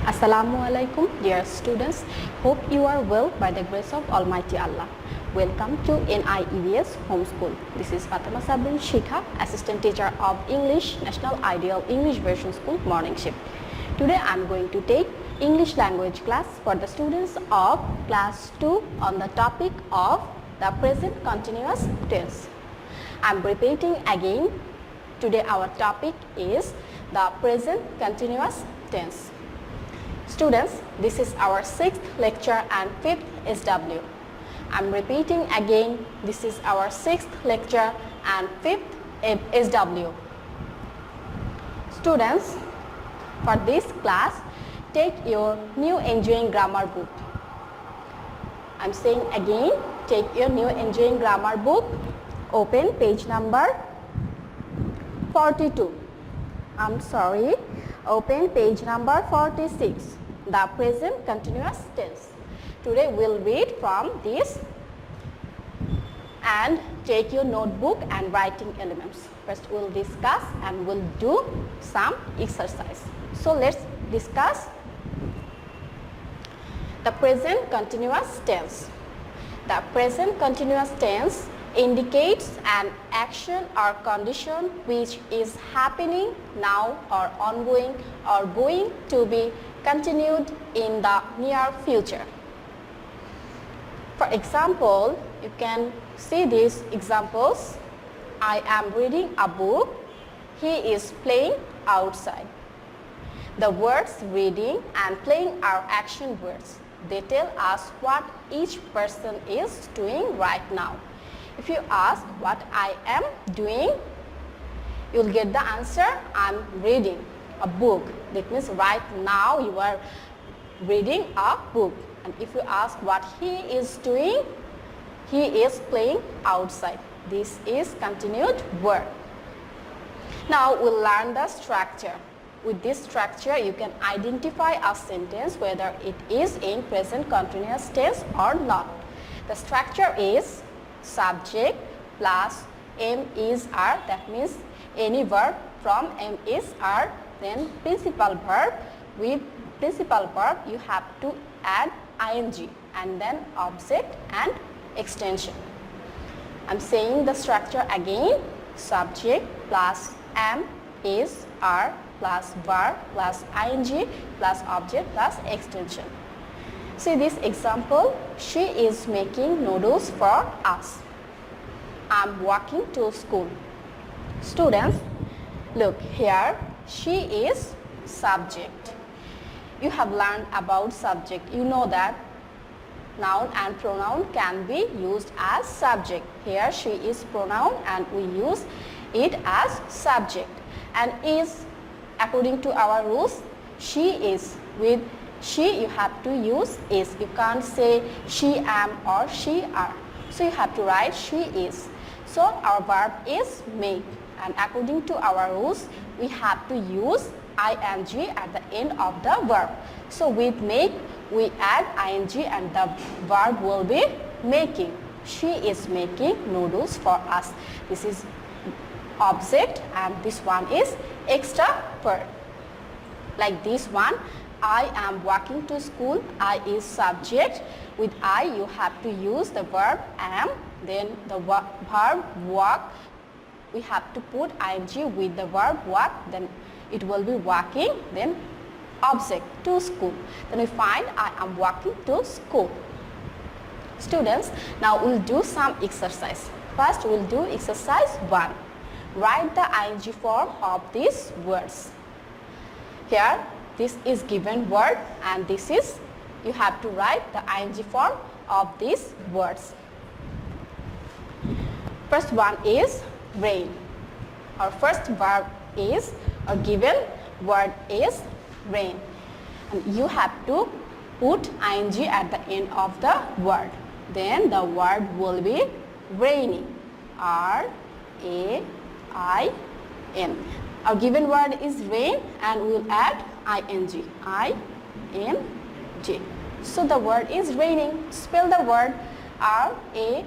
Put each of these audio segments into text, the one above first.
Assalamu alaikum, dear students. Hope you are well by the grace of Almighty Allah. Welcome to NIEVS Homeschool. This is Fatema Sabrin, Shikha, Assistant Teacher of English, National Ideal English Version School, Morning Shift. Today I am going to take English language class for the students of class 2 on the topic of the present continuous tense. I am repeating again. Today our topic is the present continuous tense. Students, this is our 6th lecture and 5th SW. I'm repeating again, this is our 6th lecture and 5th SW. Students, for this class, take your new Enjoying Grammar book. I'm saying again, take your new Enjoying Grammar book, open page number 42. Open page number 46. The present continuous tense. Today we'll read from this and take your notebook and writing elements. First we'll discuss and we'll do some exercise. So let's discuss the present continuous tense. The present continuous tense indicates an action or condition which is happening now or ongoing or going to be continued in the near future. For example, you can see these examples. I am reading a book. He is playing outside. The words reading and playing are action words. They tell us what each person is doing right now. If you ask what I am doing, you'll get the answer, I'm reading a book. That means right now you are reading a book. And if you ask what he is doing, he is playing outside. This is continued word. Now we'll learn the structure. With this structure, you can identify a sentence whether it is in present continuous tense or not. The structure is subject plus am is are, that means any verb from am is are, then principal verb. With principal verb you have to add ing and then object and extension. I'm saying the structure again. Subject plus am is are plus verb plus ing plus object plus extension. See this example, she is making noodles for us. I'm walking to school. Students, look here, she is subject. You have learned about subject. You know that noun and pronoun can be used as subject. Here she is pronoun and we use it as subject. And is, according to our rules, she is. With she you have to use is. You can't say she am or she are. So you have to write she is. So our verb is make, and according to our rules we have to use ing at the end of the verb. So with make we add ing and the verb will be making. She is making noodles for us. This is object and this one is extra verb. Like this one, I am walking to school. I is subject. With I you have to use the verb am, then the verb walk. We have to put ing with the verb walk, then it will be walking, then object to school. Then we find I am walking to school. Students, now we'll do some exercise. First we'll do exercise 1. Write the ing form of these words. Here this is given word and this is, you have to write the ing form of these words. First one is rain. Our first verb is, or given word is rain. And you have to put ing at the end of the word. Then the word will be raining. R-A-I-N. Our given word is rain and we will add ing. I-N-G. So the word is raining. Spell the word R-A-I-N-I-N-G.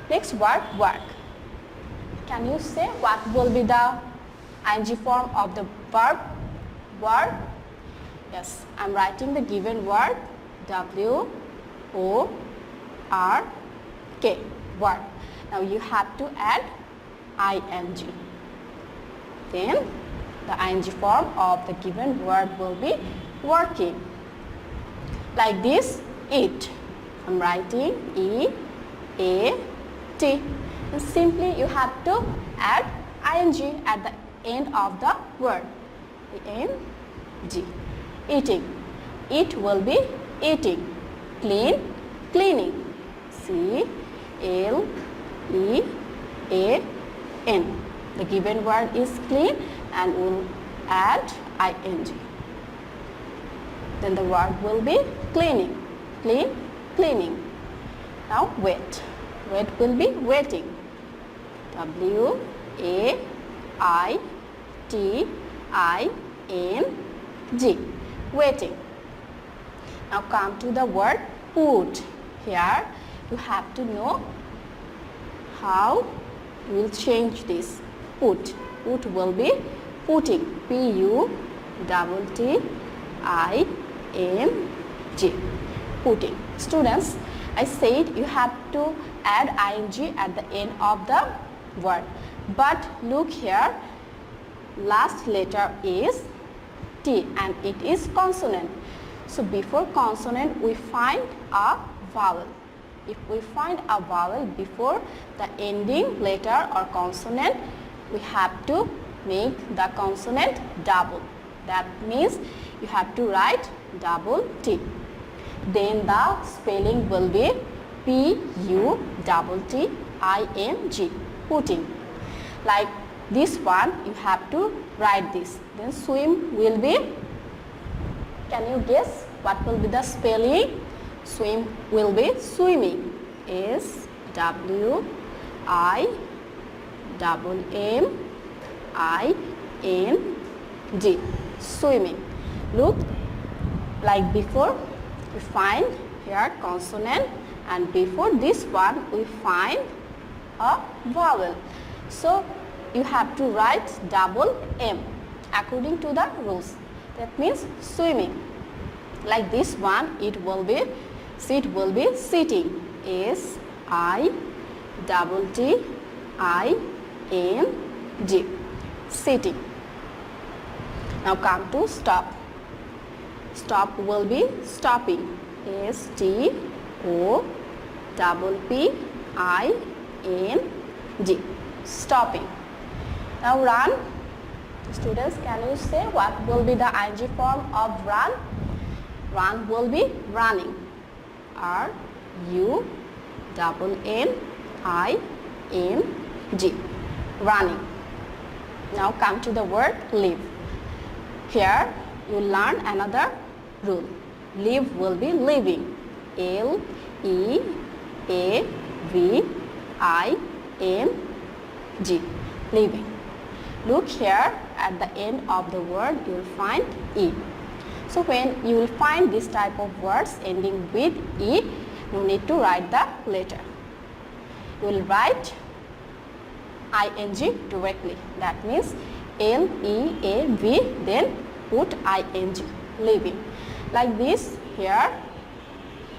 Next word, work. Can you say what will be the ing form of the verb word? Yes, I'm writing the given word W-O-R-K, work. Now you have to add ing. Then the ing form of the given word will be working. Like this, eat. I'm writing E-A-T. And simply you have to add ing at the end of the word. E-N-G. Eating. It will be eating. Clean, cleaning. C-L-E-A-N. The given word is clean and we'll add ing. Then the word will be cleaning. Clean, cleaning. Now wait. Wait will be waiting. W-A-I-T-I-N-G. Waiting. Now come to the word put. Here you have to know how you will change this. Put. Put will be putting. P-U-T-T-I-N-G. Putting. Students, I said you have to add ing at the end of the word. But look here, last letter is T and it is consonant. So before consonant we find a vowel. If we find a vowel before the ending letter or consonant, we have to make the consonant double. That means you have to write double T. Then the spelling will be P-U-T-T-I-N-G, putting. Like this one, you have to write this. Then swim will be, can you guess what will be the spelling? Swim will be swimming. S-W-I-M-M-I-N-G, swimming. Look, like before, we find here consonant and before this one we find a vowel. So you have to write double M according to the rules. That means swimming. Like this one, it will be sitting. S-I-T-T-I-N-G, sitting. Now come to stop. Stop will be stopping. S-T-O-P-P-I-N-G, stopping. Now run. Students, can you say what will be the ing form of run? Run will be running. R-U-N-N-I-N-G, running. Now come to the word live. Here you learn another rule. Live will be living. L-E-A-V-I-N-G, living. Look here, at the end of the word you will find E. So when you will find this type of words ending with E, you need to write the letter. You will write ing directly. That means L-E-A-V, then put ing, living. Like this, here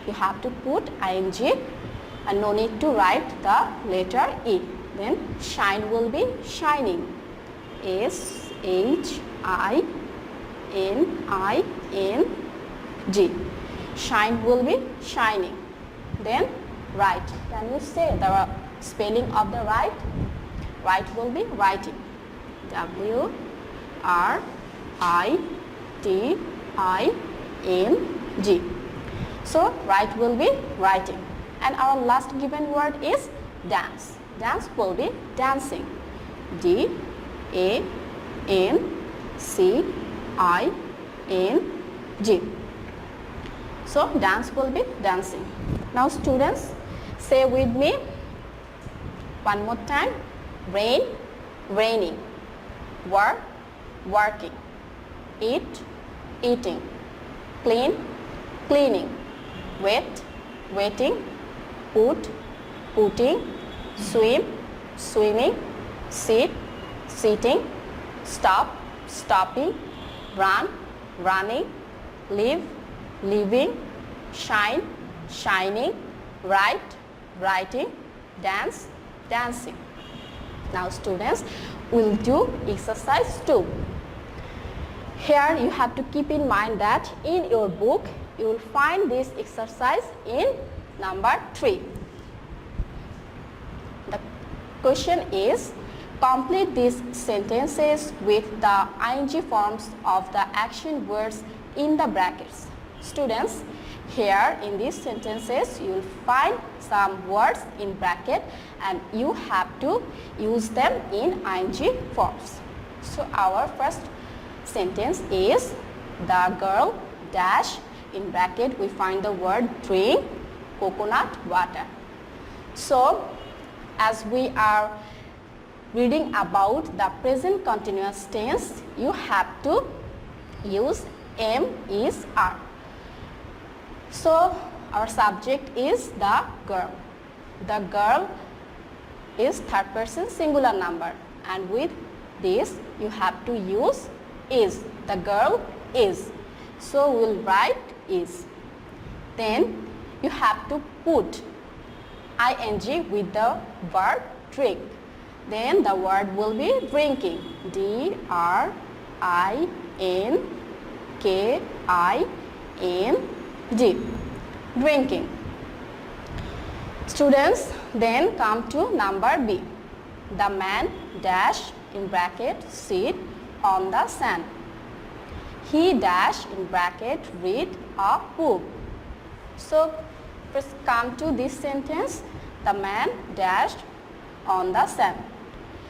you have to put ing and no need to write the letter E. Then shine will be shining. S-H-I-N-I-N-G, shine will be shining. Then write. Can you say the spelling of the write? Write will be writing. W-R-I-T-I-N-G. So write will be writing. And our last given word is dance. Dance will be dancing. D-A-N-C-I-N-G. So dance will be dancing. Now students, say with me one more time. Rain, raining. Work, working. Eat, eating. Clean, cleaning. Wait, waiting. Put, putting. Swim, swimming. Sit, sitting. Stop, stopping. run, running, live, living, shine, shining, write, writing, dance, dancing. Now students, we'll do exercise 2. Here you have to keep in mind that in your book you will find this exercise in number 3. The question is, complete these sentences with the ing forms of the action words in the brackets. Students, here in these sentences you will find some words in bracket and you have to use them in ing forms. So our first sentence is, the girl dash, in bracket we find the word drink coconut water. So as we are reading about the present continuous tense, you have to use am is are. So our subject is the girl. The girl is third person singular number, and with this you have to use is. The girl is. So we will write is. Then you have to put ing with the verb drink. Then the word will be drinking. D-R-I-N-K-I-N-G. Drinking. Students, then come to number B. The man dash, in bracket, sit on the sand. He dash, in bracket, read a book. So first come to this sentence, the man dashed on the sand.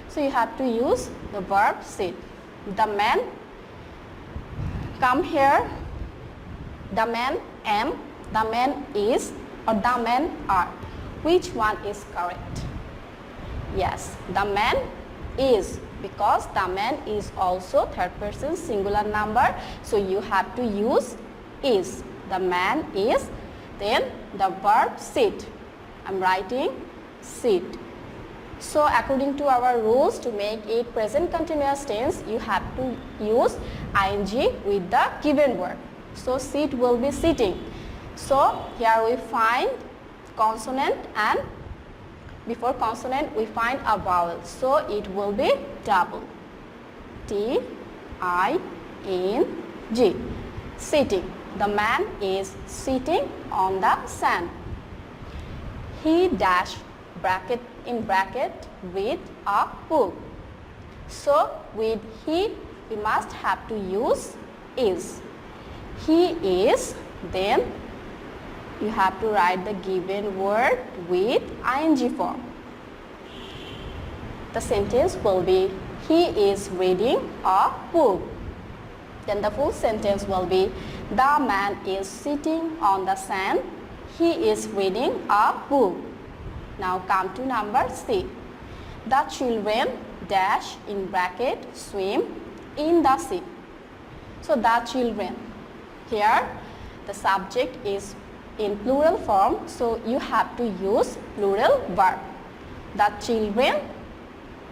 So you have to use the verb sit. The man, come here, the man am, the man is, or the man are. Which one is correct? Yes, the man is, because the man is also third person singular number. So you have to use is. The man is. Then the verb sit. I'm writing sit. So according to our rules, to make it present continuous tense, you have to use ing with the given word. So sit will be sitting. So here we find consonant, and before consonant we find a vowel. So it will be double. T-I-N-G. Sitting. The man is sitting on the sand. He dash, bracket, in bracket, read a book. So with he we must have to use is. He is, then you have to write the given word with ing form. The sentence will be, he is reading a book. Then the full sentence will be, the man is sitting on the sand. He is reading a book. Now come to number C. The children dash, in bracket, swim in the sea. So the children. Here the subject is in plural form, so you have to use plural verb. The children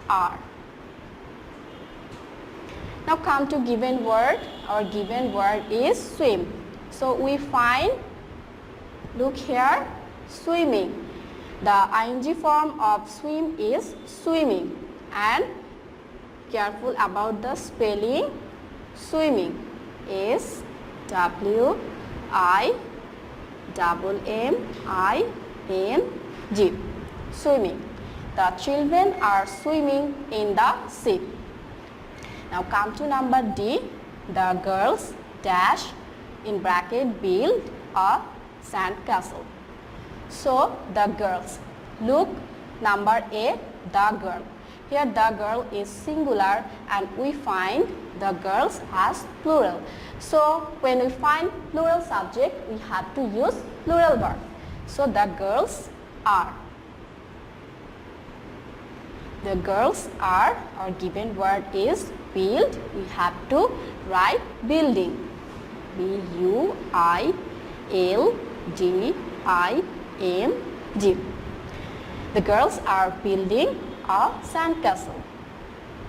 are. Now come to given word. Our given word is swim. So we find, look here, swimming. The ing form of swim is swimming, and careful about the spelling. Swimming is W-I-M-M-I-N-G. Swimming. The children are swimming in the sea. Now come to number D. The girls dash, in bracket, build a sand castle. So the girls. Look, number A, the girl. Here the girl is singular and we find the girls as plural. So when we find plural subject, we have to use plural verb. So the girls are. The girls are, our given word is build. We have to write building. B-U-I-L-D-I-N-G. The girls are building a sandcastle.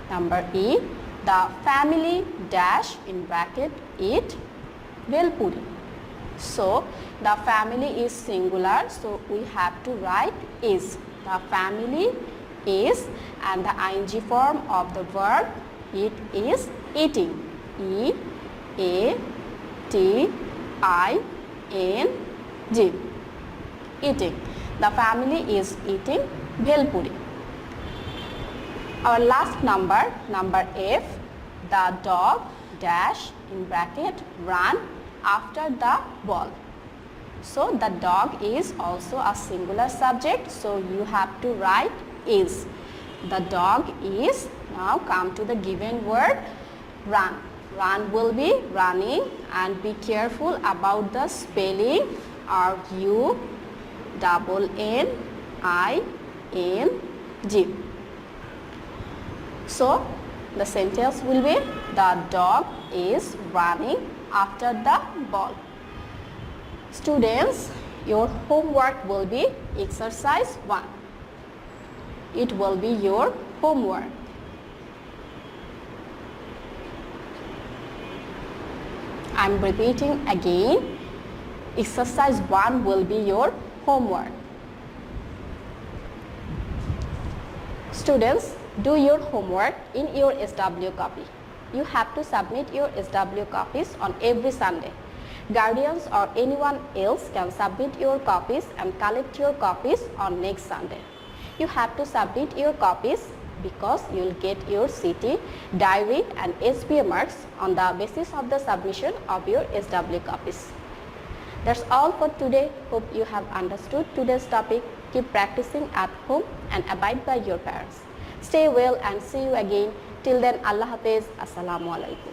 Number E, The family dash in bracket eat bhel puri. So the family is singular, so we have to write is. The family is, and the ing form of the verb it is eating. E-A-T-I-N-G. Eating. The family is eating bhel puri. Our last number, number F, the dog dash in bracket run after the ball. So the dog is also a singular subject, so you have to write is. The dog is, now come to the given word run. Run will be running, and be careful about the spelling. R-U-N-N-I-N-G. So the sentence will be the dog is running after the ball. Students, your homework will be exercise 1. It will be your homework. I am repeating again. Exercise 1 will be your homework. Students, do your homework in your SW copy. You have to submit your SW copies on every Sunday. Guardians or anyone else can submit your copies and collect your copies on next Sunday. You have to submit your copies because you will get your CT, diary and SBA marks on the basis of the submission of your SW copies. That's all for today. Hope you have understood today's topic. Keep practicing at home and abide by your parents. Stay well and see you again. Till then, Allah Hafiz. Assalamu alaikum.